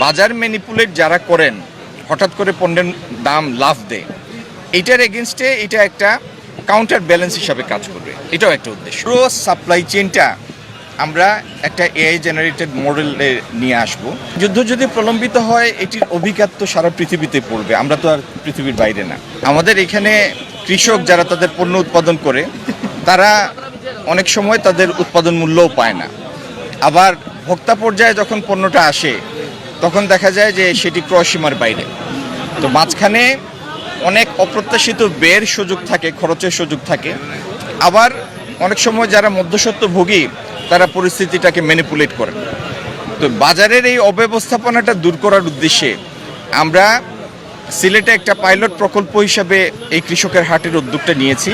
বাজার ম্যানিপুলেট যারা করেন, হঠাৎ করে পণ্যের দাম লাফ দেয়, এটার এগেনস্টে এটা একটা কাউন্টার ব্যালেন্স হিসাবে কাজ করবে। এটাও একটা উদ্দেশ্য। পুরো সাপ্লাই চেইনটা আমরা একটা এআই জেনারেটেড মডেলে নিয়ে আসব। যুদ্ধ যদি প্রলম্বিত হয়, এটির অভিঘাত তো সারা পৃথিবীতে পড়বে। আমরা তো আর পৃথিবীর বাইরে না। আমাদের এখানে কৃষক যারা তাদের পণ্য উৎপাদন করে, তারা অনেক সময় তাদের উৎপাদন মূল্যও পায় না। আবার ভোক্তা পর্যায়ে যখন পণ্যটা আসে, তখন দেখা যায় যে সেটি ক্রয়সীমার বাইরে। তো মাঝখানে অনেক অপ্রত্যাশিত ব্যয়ের সুযোগ থাকে, খরচের সুযোগ থাকে। আবার অনেক সময় যারা মধ্যস্বত্বভোগী, তারা পরিস্থিতিটাকে ম্যানিপুলেট করেন। তো বাজারের এই অব্যবস্থাপনাটা দূর করার উদ্দেশ্যে আমরা সিলেটে একটা পাইলট প্রকল্প হিসাবে এই কৃষকের হাটের উদ্যোগটা নিয়েছি,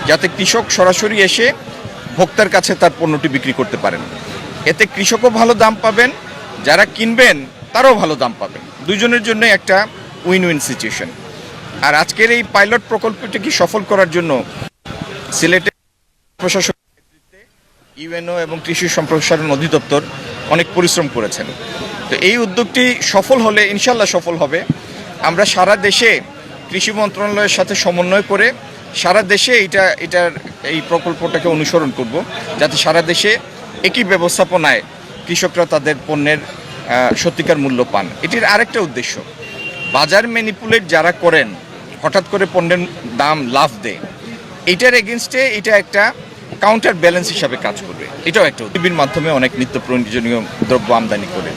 যাতে কৃষক সরাসরি এসে ভোক্তার কাছে তার পণ্যটি বিক্রি করতে পারেন। এতে কৃষকও ভালো দাম পাবেন, যারা কিনবেন তারাও ভালো দাম পাবেন। দুজনের জন্য একটা উইন উইন সিচুয়েশন। আর আজকের এই পাইলট প্রকল্পটিকে সফল করার জন্য সিলেটের প্রশাসন, ইউএনও এবং কৃষি সম্প্রসারণ অধিদপ্তর অনেক পরিশ্রম করেছেন। তো এই উদ্যোগটি সফল হলে, ইনশাল্লাহ সফল হবে, আমরা সারা দেশে কৃষি মন্ত্রণালয়ের সাথে সমন্বয় করে সারা দেশে এটার এই প্রকল্পটাকে অনুসরণ করব, যাতে সারা দেশে একই ব্যবস্থাপনায় কৃষকরা তাদের পণ্যের সত্যিকার মূল্য পান। এটির আরেকটা উদ্দেশ্য, বাজার ম্যানিপুলেট যারা করেন, হঠাৎ করে পণ্যের দাম লাফ দেয়, এটার এগেনস্টে এটা একটা কাউন্টার ব্যালেন্স হিসাবে কাজ করবে। এটাও একটা টিভির মাধ্যমে অনেক নিত্য প্রয়োজনীয় দ্রব্য আমদানি করে,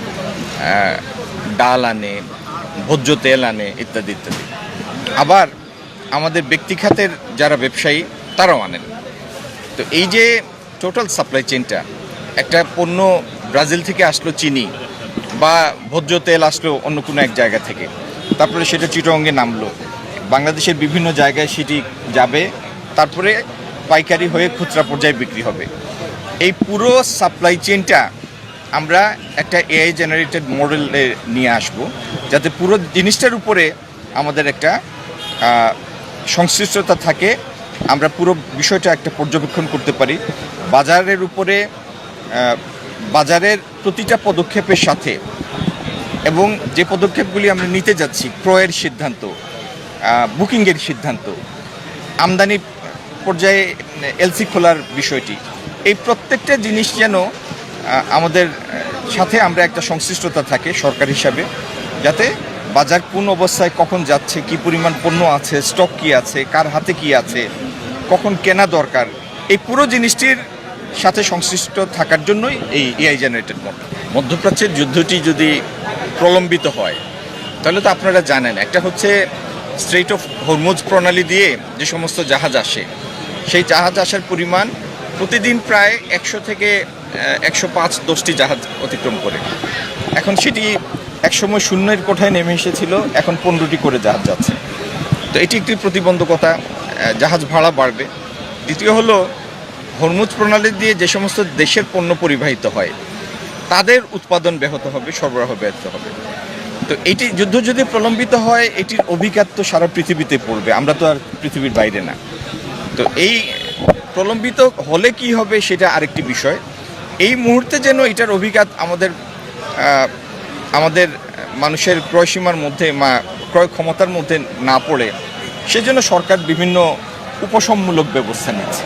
ডাল আনে, ভোজ্য তেল আনে, ইত্যাদি ইত্যাদি। আবার আমাদের ব্যক্তি খাতের যারা ব্যবসায়ী, তারাও আনেন। তো এই যে টোটাল সাপ্লাই চেইনটা, একটা পণ্য ব্রাজিল থেকে আসলো চিনি, বা ভোজ্য তেল আসলো অন্য কোনো এক জায়গা থেকে, তারপরে সেটা চিটাগংয়ে নামলো, বাংলাদেশের বিভিন্ন জায়গায় সেটি যাবে, তারপরে পাইকারি হয়ে খুচরা পর্যায়ে বিক্রি হবে। এই পুরো সাপ্লাই চেইনটা আমরা একটা এআই জেনারেটেড মডেলে নিয়ে আসব, যাতে পুরো জিনিসটার উপরে আমাদের একটা সংশ্লিষ্টতা থাকে, আমরা পুরো বিষয়টা একটা পর্যবেক্ষণ করতে পারি। বাজারের উপরে, বাজারের প্রতিটা পদক্ষেপের সাথে, এবং যে পদক্ষেপগুলি আমরা নিতে যাচ্ছি, ক্রয়ের সিদ্ধান্ত, বুকিংয়ের সিদ্ধান্ত, আমদানি পর্যায়ে এলসি খোলার বিষয়টি, এই প্রত্যেকটা জিনিস যেন আমাদের সাথে আমরা একটা সংশ্লিষ্টতা থাকে সরকার হিসাবে, যাতে বাজার কোন অবস্থায় কখন যাচ্ছে, কি পরিমাণ পণ্য আছে, স্টক কি আছে, কার হাতে কি আছে, কখন কেনা দরকার, এই পুরো জিনিসটির সাথে সংশ্লিষ্ট থাকার জন্যই এই এআই জেনারেটেড মডেল। মধ্যপ্রাচ্যের যুদ্ধটি যদি প্রলম্বিত হয়, তাহলে তো আপনারা জানেন, একটা হচ্ছে স্ট্রেইট অফ হরমুজ প্রণালী দিয়ে যে সমস্ত জাহাজ আসে, সেই জাহাজ আসার পরিমাণ প্রতিদিন প্রায় 100 থেকে 105-10টি জাহাজ অতিক্রম করে। এখন সেটি একসময় শূন্যের কোঠায় নেমে এসেছিল, এখন 15টি করে জাহাজ যাচ্ছে। তো এটি একটি প্রতিবন্ধকতা, জাহাজ ভাড়া বাড়বে। দ্বিতীয় হলো, হরমুজ প্রণালী দিয়ে যে সমস্ত দেশের পণ্য পরিবাহিত হয়, তাদের উৎপাদন ব্যাহত হবে, সরবরাহ ব্যাহত হবে। তো এটি যুদ্ধ যদি প্রলম্বিত হয়, এটির অভিঘাত তো সারা পৃথিবীতে পড়বে। আমরা তো আর পৃথিবীর বাইরে না। তো এই প্রলম্বিত হলে কি হবে, সেটা আরেকটি বিষয়। এই মুহূর্তে যেন এটার অভিঘাত আমাদের মানুষের ক্রয়সীমার মধ্যে, ক্রয় ক্ষমতার মধ্যে না পড়ে, সেজন্য সরকার বিভিন্ন উপশমমূলক ব্যবস্থা নিচ্ছে।